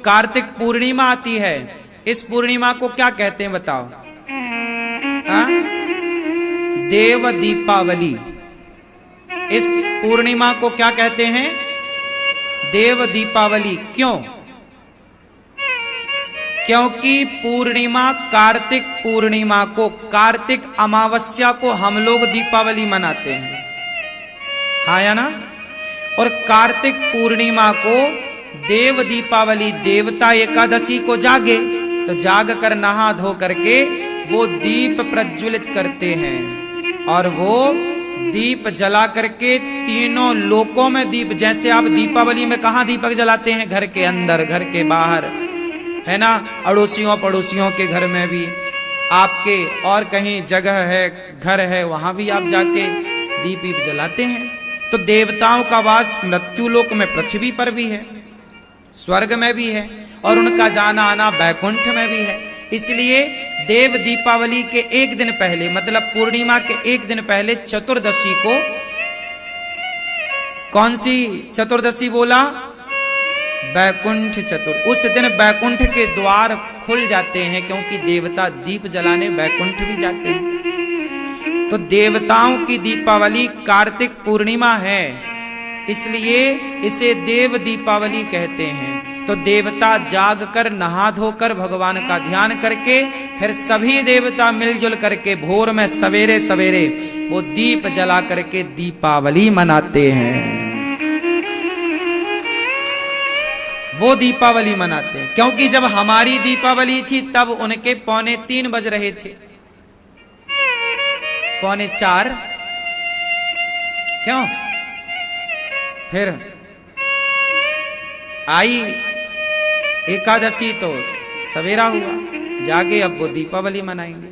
कार्तिक पूर्णिमा आती है, इस पूर्णिमा को क्या कहते हैं बताओ? देव दीपावली। इस पूर्णिमा को क्या कहते हैं? देव दीपावली। क्यों? क्योंकि पूर्णिमा, कार्तिक पूर्णिमा को, कार्तिक अमावस्या को हम लोग दीपावली मनाते हैं, हाँ या ना? और कार्तिक पूर्णिमा को देव दीपावली, देवता एकादशी को जागे तो जाग कर नहा धो करके वो दीप प्रज्वलित करते हैं, और वो दीप जला करके तीनों लोकों में दीप, जैसे आप दीपावली में कहाँ दीपक जलाते हैं? घर के अंदर, घर के बाहर, है ना? अड़ोसियों पड़ोसियों के घर में भी, आपके और कहीं जगह है, घर है, वहां भी आप जाके दीप जलाते हैं। तो देवताओं का वास मृत्यु लोक में, पृथ्वी पर भी है, स्वर्ग में भी है, और उनका जाना आना बैकुंठ में भी है। इसलिए देव दीपावली के एक दिन पहले, मतलब पूर्णिमा के एक दिन पहले, चतुर्दशी को, कौन सी चतुर्दशी बोला? बैकुंठ चतुर्दशी। उस दिन बैकुंठ के द्वार खुल जाते हैं, क्योंकि देवता दीप जलाने बैकुंठ भी जाते हैं। तो देवताओं की दीपावली कार्तिक पूर्णिमा है, इसलिए इसे देव दीपावली कहते हैं। तो देवता जाग कर, नहा धोकर, भगवान का ध्यान करके, फिर सभी देवता मिलजुल करके भोर में सवेरे सवेरे वो दीप जला करके दीपावली मनाते हैं। वो दीपावली मनाते हैं, क्योंकि जब हमारी दीपावली थी तब उनके 2:45 बज रहे थे, 3:45। क्यों? फिर आई एकादशी तो सवेरा हुआ, जाके अब वो दीपावली मनाएंगे।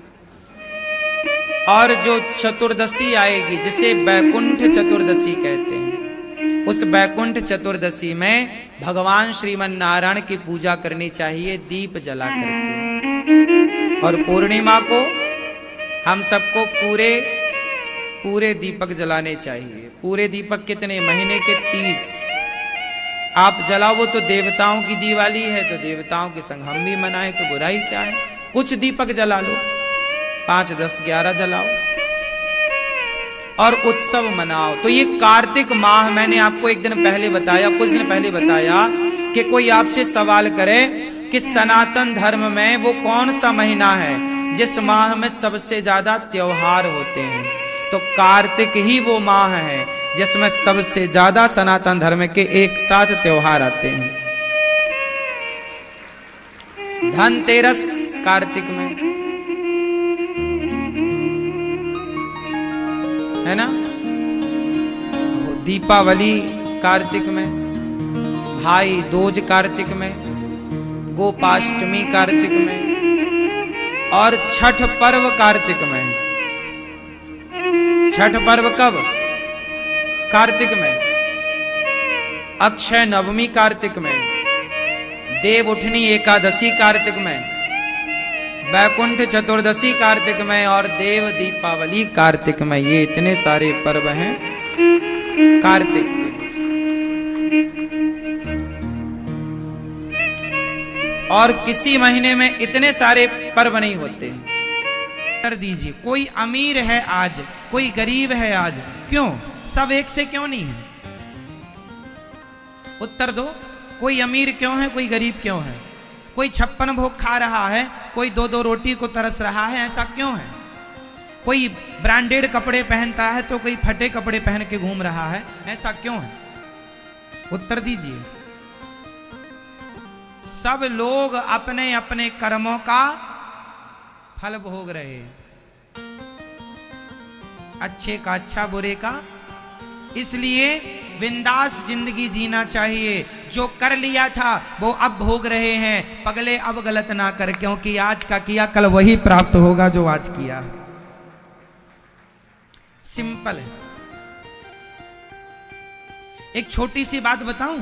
और जो चतुर्दशी आएगी, जिसे बैकुंठ चतुर्दशी कहते हैं, उस बैकुंठ चतुर्दशी में भगवान श्रीमन नारायण की पूजा करनी चाहिए दीप जला करके। और पूर्णिमा को हम सबको पूरे दीपक जलाने चाहिए। पूरे दीपक कितने? महीने के 30 आप जलाओ। वो तो देवताओं की दिवाली है, तो देवताओं के संग हम भी मनाएं, तो बुराई क्या है? कुछ दीपक जला लो, 5, 10, 11 जलाओ और उत्सव मनाओ। तो ये कार्तिक माह, मैंने आपको एक दिन पहले बताया, कुछ दिन पहले बताया, कि कोई आपसे सवाल करे कि सनातन धर्म में वो कौन सा महीना है जिस माह में सबसे ज्यादा त्योहार होते हैं? तो कार्तिक ही वो माह है जिसमें सबसे ज्यादा सनातन धर्म के एक साथ त्योहार आते हैं। धनतेरस कार्तिक में है ना, दीपावली कार्तिक में, भाई दूज कार्तिक में, गोपाष्टमी कार्तिक में, और छठ पर्व कार्तिक में। छठ पर्व कब? कार्तिक में। अक्षय नवमी कार्तिक में, देव उठनी एकादशी कार्तिक में, बैकुंठ चतुर्दशी कार्तिक में, और देव दीपावली कार्तिक में। ये इतने सारे पर्व हैं कार्तिक के। और किसी महीने में इतने सारे पर्व नहीं होते। कर दीजिए, कोई अमीर है आज, कोई गरीब है आज, क्यों? सब एक से क्यों नहीं है? उत्तर दो। कोई अमीर क्यों है, कोई गरीब क्यों है? कोई 56 भोग खा रहा है, कोई 2-2 रोटी को तरस रहा है, ऐसा क्यों है? कोई ब्रांडेड कपड़े पहनता है तो कोई फटे कपड़े पहन के घूम रहा है, ऐसा क्यों है? उत्तर दीजिए। सब लोग अपने अपने कर्मों का फल भोग रहे, अच्छे का अच्छा, बुरे का। इसलिए बिंदास जिंदगी जीना चाहिए। जो कर लिया था वो अब भोग रहे हैं, पगले अब गलत ना कर, क्योंकि आज का किया कल वही प्राप्त होगा जो आज किया। सिंपल है। एक छोटी सी बात बताऊं,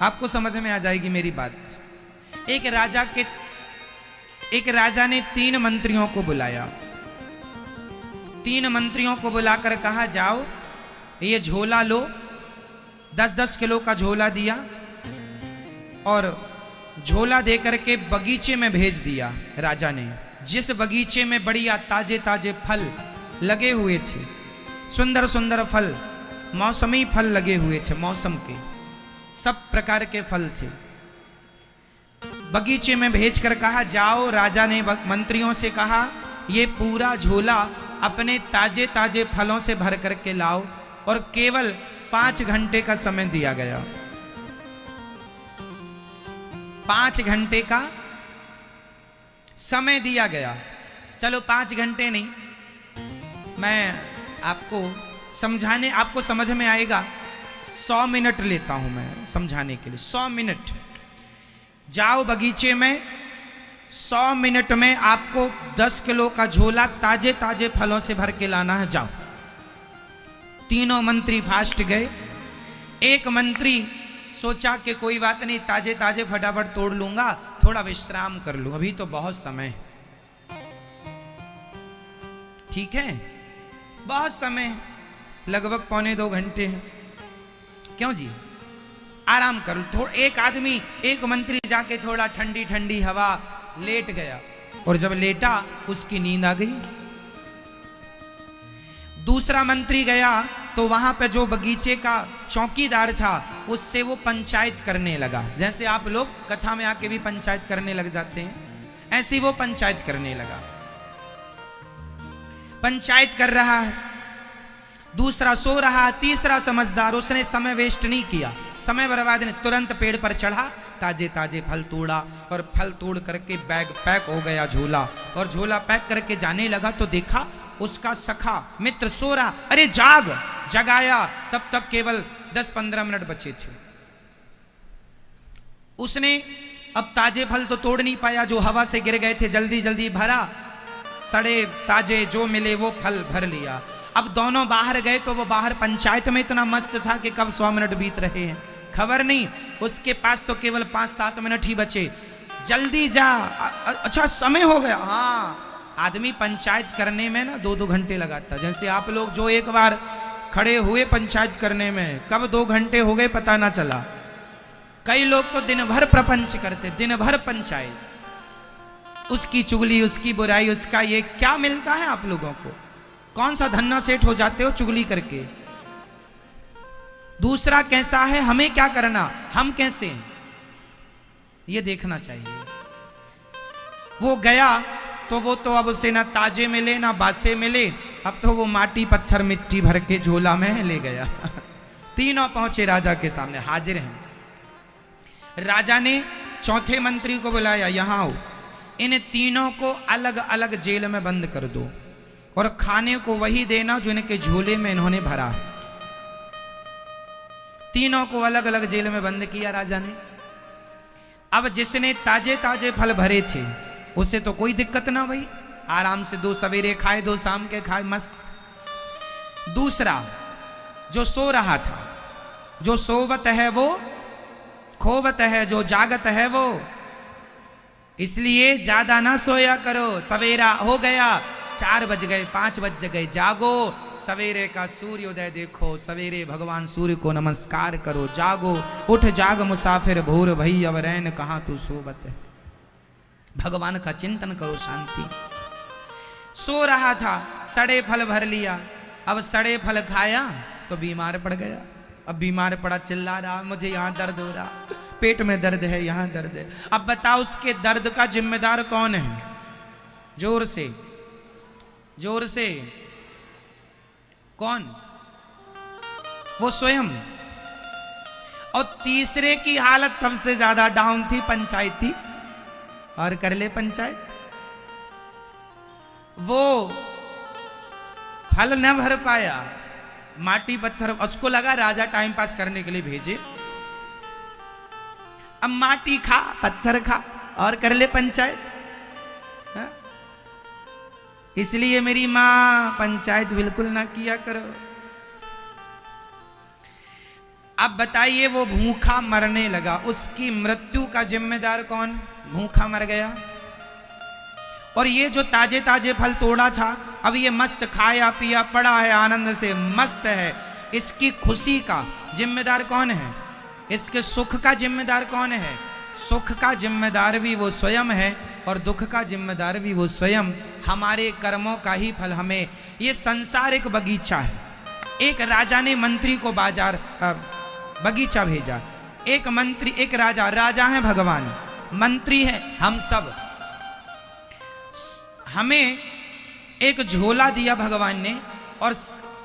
आपको समझ में आ जाएगी मेरी बात। एक राजा ने 3 मंत्रियों को बुलाया। 3 मंत्रियों को बुलाकर कहा, जाओ ये झोला लो, 10-10 किलो का झोला दिया, और झोला देकर के बगीचे में भेज दिया राजा ने। जिस बगीचे में बढ़िया ताजे ताजे फल लगे हुए थे, सुंदर सुंदर फल, मौसमी फल लगे हुए थे, मौसम के सब प्रकार के फल थे, बगीचे में भेजकर कहा जाओ। राजा ने मंत्रियों से कहा ये पूरा झोला अपने ताजे ताजे फलों से भर करके लाओ, और केवल 5 घंटे का समय दिया गया। 5 घंटे का समय दिया गया। चलो 5 घंटे नहीं, मैं आपको समझाने, आपको समझ में आएगा, 100 मिनट लेता हूं मैं समझाने के लिए। 100 मिनट। जाओ बगीचे में, 100 मिनट में आपको 10 किलो का झोला ताजे ताजे फलों से भर के लाना है। जाओ। तीनों मंत्री फास्ट गए। एक मंत्री सोचा कि कोई बात नहीं, ताजे ताजे फटाफट तोड़ लूंगा, थोड़ा विश्राम कर लूं, अभी तो बहुत समय है। ठीक है, बहुत समय, लगभग 1.25 घंटे हैं। क्यों जी, आराम कर लो थोड़ा। एक आदमी, एक मंत्री जाके थोड़ा ठंडी ठंडी हवा लेट गया, और जब लेटा उसकी नींद आ गई। दूसरा मंत्री गया तो वहां पे जो बगीचे का चौकीदार था उससे वो पंचायत करने लगा। जैसे आप लोग कथा में आके भी पंचायत करने लग जाते हैं, ऐसी वो पंचायत करने लगा। पंचायत कर रहा है, दूसरा सो रहा, तीसरा समझदार, उसने समय वेस्ट नहीं किया, समय बर्बाद नहीं, तुरंत पेड़ पर चढ़ा, ताजे ताजे फल तोड़ा, और फल तोड़ करके बैग पैक हो गया झोला, और झोला पैक करके जाने लगा तो देखा उसका सखा मित्र सो रहा। अरे जाग, जगाया, तब तक केवल 10-15 मिनट बचे थे। उसने अब ताजे फल तो तोड़ नहीं पाया, जो हवा से गिर गए थे, जल्दी जल्दी भरा, सड़े ताजे जो मिले वो फल भर लिया। अब दोनों बाहर गए तो वो बाहर पंचायत में इतना मस्त था कि कब 100 मिनट बीत रहे हैं खबर नहीं, उसके पास तो केवल 5-7 मिनट ही बचे। जल्दी जा, अच्छा समय हो गया। हाँ, आदमी पंचायत करने में ना 2-2 घंटे लगाता। जैसे आप लोग जो एक बार खड़े हुए पंचायत करने में, कब 2 घंटे हो गए पता ना चला। कई लोग तो दिन भर प्रपंच करते, दिन भर पंचायत, उसकी चुगली, उसकी बुराई, उसका ये क्या मिलता है आप लोगों को? कौन सा धन्ना सेठ हो जाते हो चुगली करके? दूसरा कैसा है, हमें क्या करना, हम कैसे हैं, ये देखना चाहिए। वो गया तो वो तो अब उसे ना ताजे मिले ना बासे मिले, अब तो वो माटी पत्थर मिट्टी भर के झोला में ले गया। तीनों पहुंचे राजा के सामने, हाजिर हैं। राजा ने चौथे मंत्री को बुलाया, यहां आओ, इन तीनों को अलग अलग जेल में बंद कर दो, और खाने को वही देना जो इनके झोले में इन्होंने भरा है। तीनों को अलग अलग जेल में बंद किया राजा ने। अब जिसने ताजे ताजे फल भरे थे उसे तो कोई दिक्कत ना भाई, आराम से 2 सवेरे खाए, 2 शाम के खाए, मस्त। दूसरा जो सो रहा था, जो सोवत है वो खोवत है, जो जागत है वो, इसलिए ज्यादा ना सोया करो। सवेरा हो गया, 4 बज गए, 5 बज गए, जागो, सवेरे का सूर्योदय देखो, सवेरे भगवान सूर्य को नमस्कार करो, जागो, उठ जाग मुसाफिर भोर भई, अब रैन कहां तू सोवत है। भगवान का चिंतन करो, शांति। सो रहा था, सड़े फल भर लिया, अब सड़े फल खाया तो बीमार पड़ गया। अब बीमार पड़ा, चिल्ला रहा, मुझे यहां दर्द हो रहा, पेट में दर्द है, यहां दर्द है। अब बताओ उसके दर्द का जिम्मेदार कौन है? जोर से, जोर से, कौन? वो स्वयं। और तीसरे की हालत सबसे ज्यादा डाउन थी, पंचायती, और कर ले पंचायत। वो फल न भर पाया, माटी पत्थर, उसको लगा राजा टाइम पास करने के लिए भेजे, अब माटी खा, पत्थर खा, और कर ले पंचायत। हा? इसलिए मेरी मां, पंचायत बिल्कुल ना किया करो। अब बताइए, वो भूखा मरने लगा, उसकी मृत्यु का जिम्मेदार कौन? भूखा मर गया। और ये जो ताजे ताजे फल तोड़ा था, अब ये मस्त खाया पिया पड़ा है, आनंद से मस्त है, इसकी खुशी का जिम्मेदार कौन है? इसके सुख का जिम्मेदार कौन है? सुख का जिम्मेदार भी वो स्वयं है और दुख का जिम्मेदार भी वो स्वयं। हमारे कर्मों का ही फल हमें। ये संसार एक बगीचा है। एक राजा ने मंत्री को बगीचा भेजा। एक राजा है भगवान, मंत्री है हम सब। हमें एक झोला दिया भगवान ने और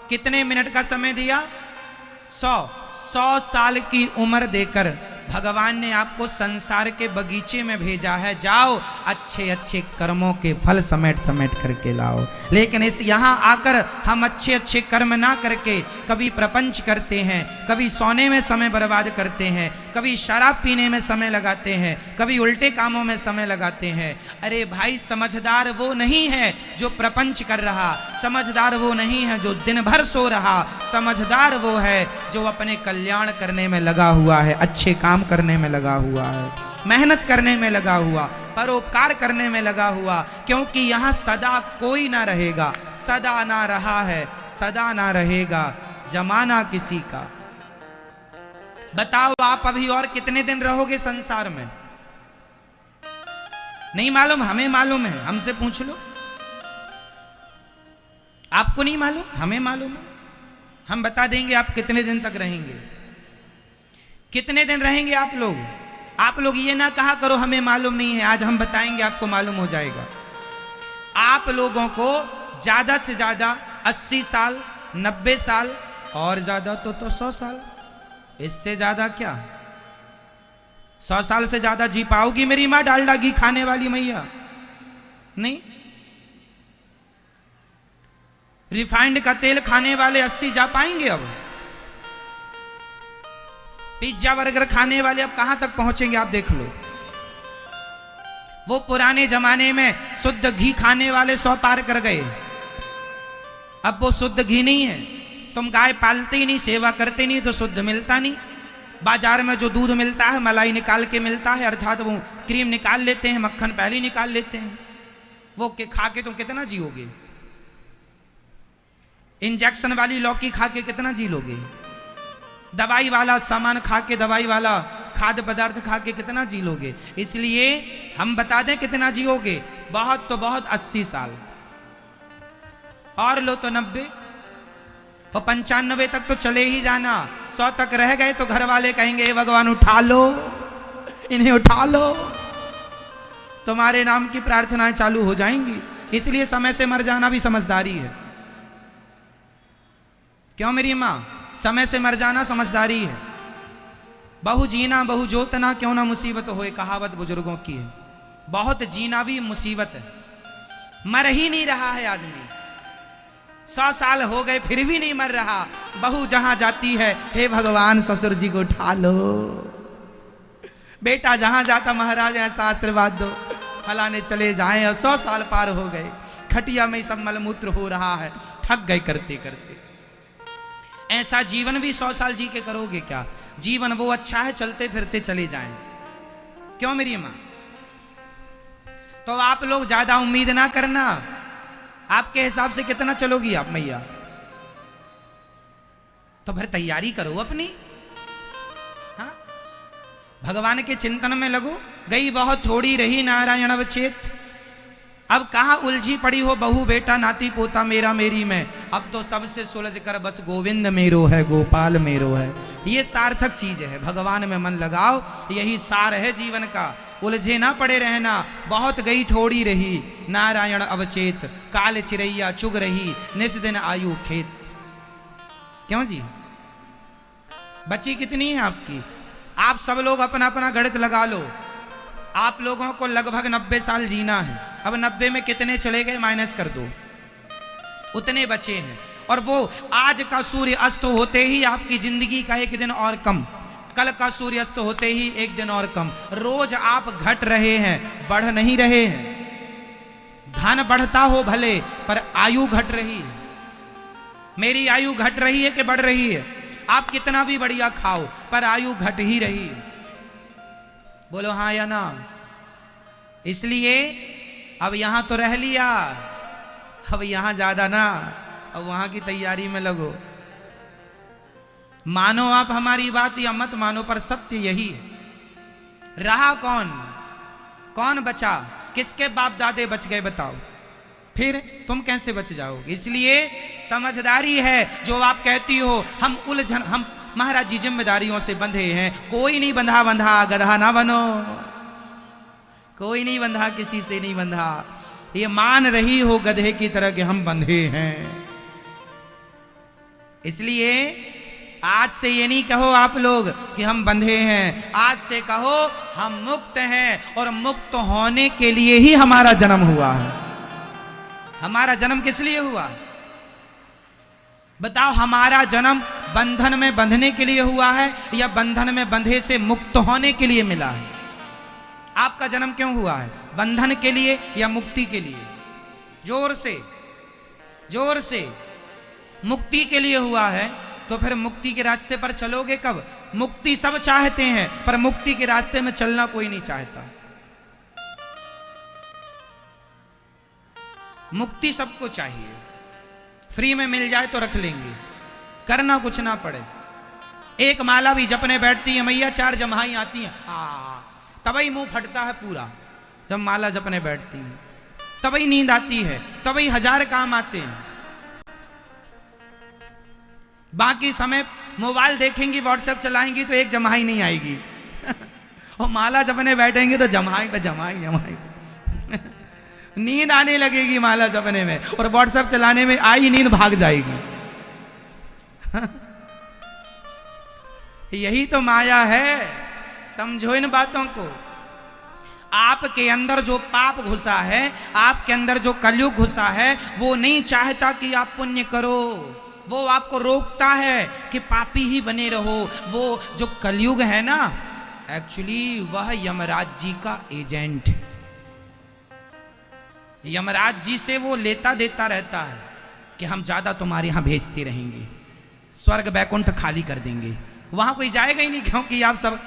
कितने मिनट का समय दिया? 100 साल की उम्र देकर भगवान ने आपको संसार के बगीचे में भेजा है। जाओ अच्छे अच्छे कर्मों के फल समेट समेट करके लाओ। लेकिन इस यहाँ आकर हम अच्छे अच्छे कर्म ना करके कभी प्रपंच करते हैं, कभी सोने में समय बर्बाद करते हैं, कभी शराब पीने में समय लगाते हैं, कभी उल्टे कामों में समय लगाते हैं। अरे भाई, समझदार वो नहीं है जो प्रपंच कर रहा, समझदार वो नहीं है जो दिन भर सो रहा, समझदार वो है जो अपने कल्याण करने में लगा हुआ है, अच्छे काम करने में लगा हुआ है, मेहनत करने में लगा हुआ, परोपकार करने में लगा हुआ। क्योंकि यहां सदा कोई ना रहेगा, सदा ना रहा है, सदा ना रहेगा जमाना किसी का। बताओ आप अभी और कितने दिन रहोगे संसार में? नहीं मालूम, हमें मालूम है, हमसे पूछ लो। आपको नहीं मालूम, हमें मालूम है। हम बता देंगे आप कितने दिन तक रहेंगे। कितने दिन रहेंगे आप लोग? आप लोग ये ना कहा करो हमें मालूम नहीं है, आज हम बताएंगे आपको मालूम हो जाएगा। आप लोगों को ज्यादा से ज्यादा 80 साल, 90 साल और ज्यादा तो 100 साल। इससे ज्यादा क्या? 100 साल से ज्यादा जी पाओगी मेरी माँ डालडा घी खाने वाली मैया? नहीं। रिफाइंड का तेल खाने वाले 80 जा पाएंगे? अब पिज्जा बर्गर खाने वाले अब कहां तक पहुंचेंगे? आप देख लो। वो पुराने जमाने में शुद्ध घी खाने वाले 100 पार कर गए। अब वो शुद्ध घी नहीं है। तुम गाय पालते ही नहीं, सेवा करते नहीं तो शुद्ध मिलता नहीं। बाजार में जो दूध मिलता है मलाई निकाल के मिलता है, अर्थात वो क्रीम निकाल लेते हैं, मक्खन पहले ही निकाल लेते हैं। वो खा के तुम कितना जियोगे? इंजेक्शन वाली लौकी खा के कितना जी लोगे? दवाई वाला सामान खा के, दवाई वाला खाद्य पदार्थ खा के कितना जी लोगे? इसलिए हम बता दें कितना जियोगे। बहुत तो बहुत 80 साल, और लो तो 90 और 95 तक तो चले ही जाना। 100 तक रह गए तो घर वाले कहेंगे भगवान उठा लो, इन्हें उठा लो, तुम्हारे नाम की प्रार्थनाएं चालू हो जाएंगी। इसलिए समय से मर जाना भी समझदारी है। क्यों मेरी माँ? समय से मर जाना समझदारी है। बहु जीना बहु जोतना क्यों ना मुसीबत होए, कहावत बुजुर्गों की है। बहुत जीना भी मुसीबत है। मर ही नहीं रहा है आदमी। 100 साल हो गए फिर भी नहीं मर रहा। बहू जहां जाती है, हे भगवान ससुर जी को उठा लो। बेटा जहां जाता, महाराज ऐसा आशीर्वाद दो, फलाने चले जाएं। और 100 साल पार हो गए, खटिया में सब मलमूत्र हो रहा है, थक गए करते करते। ऐसा जीवन भी 100 साल जी के करोगे क्या? जीवन वो अच्छा है चलते फिरते चले जाएं। क्यों मेरी मां? तो आप लोग ज्यादा उम्मीद ना करना। आपके हिसाब से कितना चलोगी आप मैया? तो फिर तैयारी करो अपनी। हाँ, भगवान के चिंतन में लगो। गई बहुत थोड़ी रही नारायण अवचेत। अब कहां उलझी पड़ी हो बहू बेटा नाती पोता मेरा मेरी में। अब तो सबसे सुलझ कर बस गोविंद मेरो है, गोपाल मेरो है। ये सार्थक चीज है। भगवान में मन लगाओ, यही सार है जीवन का। उलझे ना पड़े रहना। बहुत गई थोड़ी रही नारायण अवचेत, काल चिरैया चुग रही निस दिन आयु खेत। क्यों जी? बची कितनी है आपकी? आप सब लोग अपना अपना गणित लगा लो। आप लोगों को लगभग 90 साल जीना है। अब 90 में कितने चले गए माइनस कर दो, उतने बचे हैं। और वो आज का सूर्य अस्त होते ही आपकी जिंदगी का एक दिन और कम, कल का सूर्य अस्त होते ही एक दिन और कम। रोज आप घट रहे हैं, बढ़ नहीं रहे हैं। धन बढ़ता हो भले, पर आयु घट रही है। मेरी आयु घट रही है कि बढ़ रही है? आप कितना भी बढ़िया खाओ, पर आयु घट ही रही है। बोलो हाँ या ना? इसलिए अब यहां तो रह लिया, अब यहां ज्यादा ना, अब वहां की तैयारी में लगो। मानो आप हमारी बात या मत मानो, पर सत्य यही है। रहा कौन? कौन बचा? किसके बाप दादे बच गए बताओ? फिर तुम कैसे बच जाओगे? इसलिए समझदारी है जो आप कहती हो हम उलझन, हम महाराज जी जिम्मेदारियों से बंधे हैं। कोई नहीं बंधा बंधा, गधा ना बनो। कोई नहीं बंधा, किसी से नहीं बंधा। ये मान रही हो गधे की तरह कि हम बंधे हैं। इसलिए आज से ये नहीं कहो आप लोग कि हम बंधे हैं, आज से कहो हम मुक्त हैं, और मुक्त होने के लिए ही हमारा जन्म हुआ है। हमारा जन्म किस लिए हुआ? बताओ, हमारा जन्म बंधन में बंधने के लिए हुआ है या बंधन में बंधे से मुक्त होने के लिए मिला है? आपका जन्म क्यों हुआ है? बंधन के लिए या मुक्ति के लिए? जोर से, जोर से। मुक्ति के लिए हुआ है तो फिर मुक्ति के रास्ते पर चलोगे कब? मुक्ति सब चाहते हैं पर मुक्ति के रास्ते में चलना कोई नहीं चाहता। मुक्ति सबको चाहिए, फ्री में मिल जाए तो रख लेंगे, करना कुछ ना पड़े। एक माला भी जपने बैठती है मैया, 4 जम्हाई आती हैं, तभी मुंह फटता है पूरा। जब माला जपने बैठती हैं तभी नींद आती है, तभी 1000 काम आते हैं। बाकी समय मोबाइल देखेंगी, व्हाट्सएप चलाएंगी तो एक जम्हाई नहीं आएगी। और माला जपने बैठेंगे तो जम्हाई पे जम्हाई जम्हाई। नींद आने लगेगी माला जपने में, और व्हाट्सएप चलाने में आई नींद भाग जाएगी। यही तो माया है, समझो इन बातों को। आपके अंदर जो पाप घुसा है, आपके अंदर जो कलयुग घुसा है, वो नहीं चाहता कि आप पुण्य करो। वो आपको रोकता है कि पापी ही बने रहो। वो जो कलयुग है ना, एक्चुअली वह यमराज जी का एजेंट है। यमराज जी से वो लेता देता रहता है कि हम ज्यादा तुम्हारे यहां भेजते रहेंगे, स्वर्ग बैकुंठ खाली कर देंगे। वहां कोई जाएगा ही नहीं, क्योंकि आप सब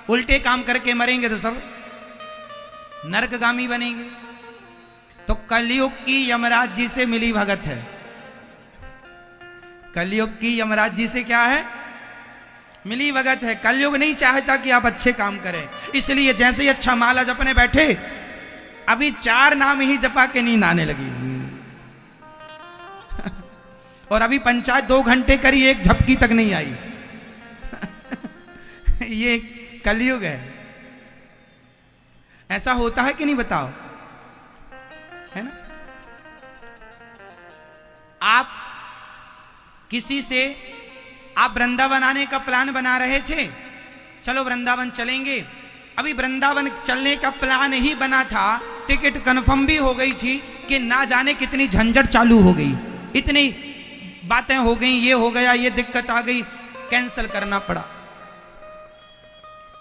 उल्टे काम करके मरेंगे तो सब नरकगामी बनेंगे। तो कलयुग की यमराज जी से मिली भगत है। कलयुग की यमराज जी से क्या है? मिली भगत है। कलयुग नहीं चाहता कि आप अच्छे काम करें, इसलिए जैसे ही अच्छा माला जपने बैठे, अभी 4 नाम ही जपा के नींद आने लगी। और अभी पंचायत 2 घंटे करी, 1 झपकी तक नहीं आई। ये कलयुग है। ऐसा होता है कि नहीं बताओ? है ना? आप किसी से, आप वृंदावन आने का प्लान बना रहे थे, चलो वृंदावन चलेंगे। अभी वृंदावन चलने का प्लान ही बना था, टिकट कंफर्म भी हो गई थी कि ना जाने कितनी झंझट चालू हो गई, इतनी बातें हो गई, ये हो गया, ये दिक्कत आ गई, कैंसिल करना पड़ा,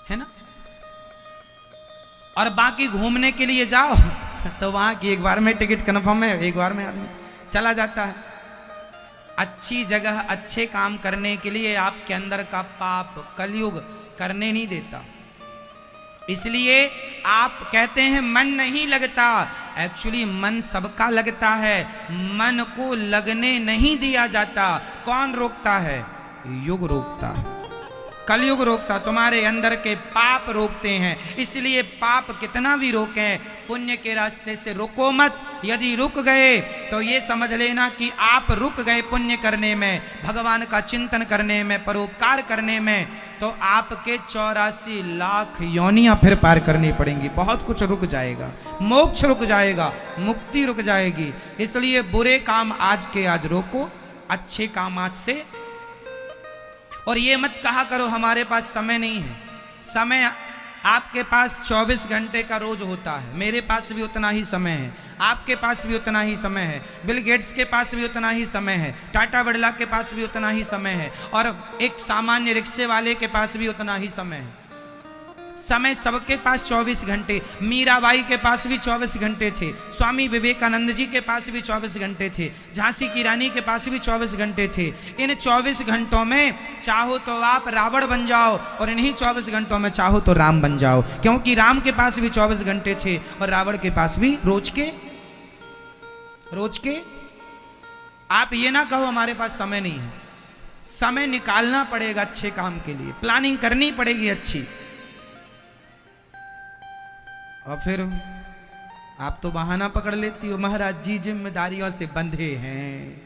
है ना? और बाकी घूमने के लिए जाओ तो वहां की एक बार में टिकट कंफर्म है, एक बार में आदमी चला जाता है। अच्छी जगह अच्छे काम करने के लिए आपके अंदर का पाप कलयुग करने नहीं देता। इसलिए आप कहते हैं मन नहीं लगता, एक्चुअली मन सबका लगता है, मन को लगने नहीं दिया जाता। कौन रोकता है? युग रोकता है, कलयुग रोकता, तुम्हारे अंदर के पाप रोकते हैं। इसलिए पाप कितना भी रोकें, पुण्य के रास्ते से रुको मत। यदि रुक गए तो ये समझ लेना कि आप रुक गए पुण्य करने में, भगवान का चिंतन करने में, परोपकार करने में, तो आपके 84 लाख योनियां फिर पार करनी पड़ेंगी। बहुत कुछ रुक जाएगा, मोक्ष रुक जाएगा, मुक्ति रुक जाएगी। इसलिए बुरे काम आज के आज रोको, अच्छे काम आज से। और ये मत कहा करो हमारे पास समय नहीं है। समय आपके पास 24 घंटे का रोज होता है, मेरे पास भी उतना ही समय है, आपके पास भी उतना ही समय है, बिल गेट्स के पास भी उतना ही समय है, टाटा बिरला के पास भी उतना ही समय है, और एक सामान्य रिक्शे वाले के पास भी उतना ही समय है। समय सबके पास 24 घंटे। मीराबाई के पास भी 24 घंटे थे, स्वामी विवेकानंद जी के पास भी 24 घंटे थे, झांसी की रानी के पास भी 24 घंटे थे। इन 24 घंटों में चाहो तो आप रावण बन जाओ, और इन्हीं 24 घंटों में चाहो तो राम बन जाओ, क्योंकि राम के पास भी 24 घंटे थे और रावण के पास भी रोज के। आप ये ना कहो हमारे पास समय नहीं है, समय निकालना पड़ेगा अच्छे काम के लिए, प्लानिंग करनी पड़ेगी अच्छी। और फिर आप तो बहाना पकड़ लेती हो, महाराज जी जिम्मेदारियों से बंधे हैं,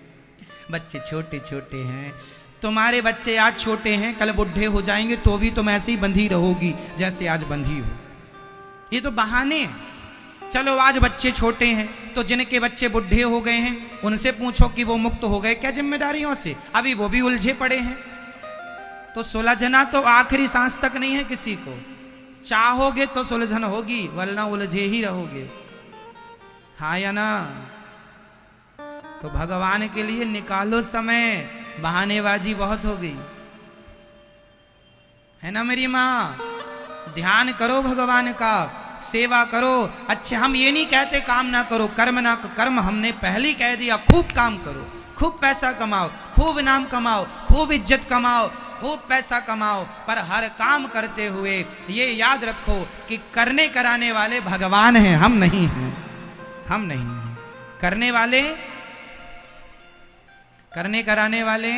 बच्चे छोटे छोटे हैं। तुम्हारे बच्चे आज छोटे हैं, कल बुढ़े हो जाएंगे तो भी तुम ऐसे ही बंधी रहोगी जैसे आज बंधी हो। ये तो बहाने हैं। चलो आज बच्चे छोटे हैं तो जिनके बच्चे बुढ़े हो गए हैं उनसे पूछो कि वो मुक्त हो गए क्या जिम्मेदारियों से, अभी वो भी उलझे पड़े हैं। तो सुलझना तो आखिरी सांस तक नहीं है किसी को, चाहोगे तो सुलझन होगी वरना उलझे ही रहोगे, हाँ या ना। तो भगवान के लिए निकालो समय, बहानेबाजी बहुत हो गई है ना मेरी माँ। ध्यान करो भगवान का, सेवा करो। अच्छे हम ये नहीं कहते काम ना करो, कर्म ना कर्म हमने पहले ही कह दिया, खूब काम करो, खूब पैसा कमाओ, खूब नाम कमाओ, खूब इज्जत कमाओ, खूब पैसा कमाओ, पर हर काम करते हुए ये याद रखो कि करने कराने वाले भगवान हैं, हम नहीं हैं, हम नहीं हैं। करने कराने वाले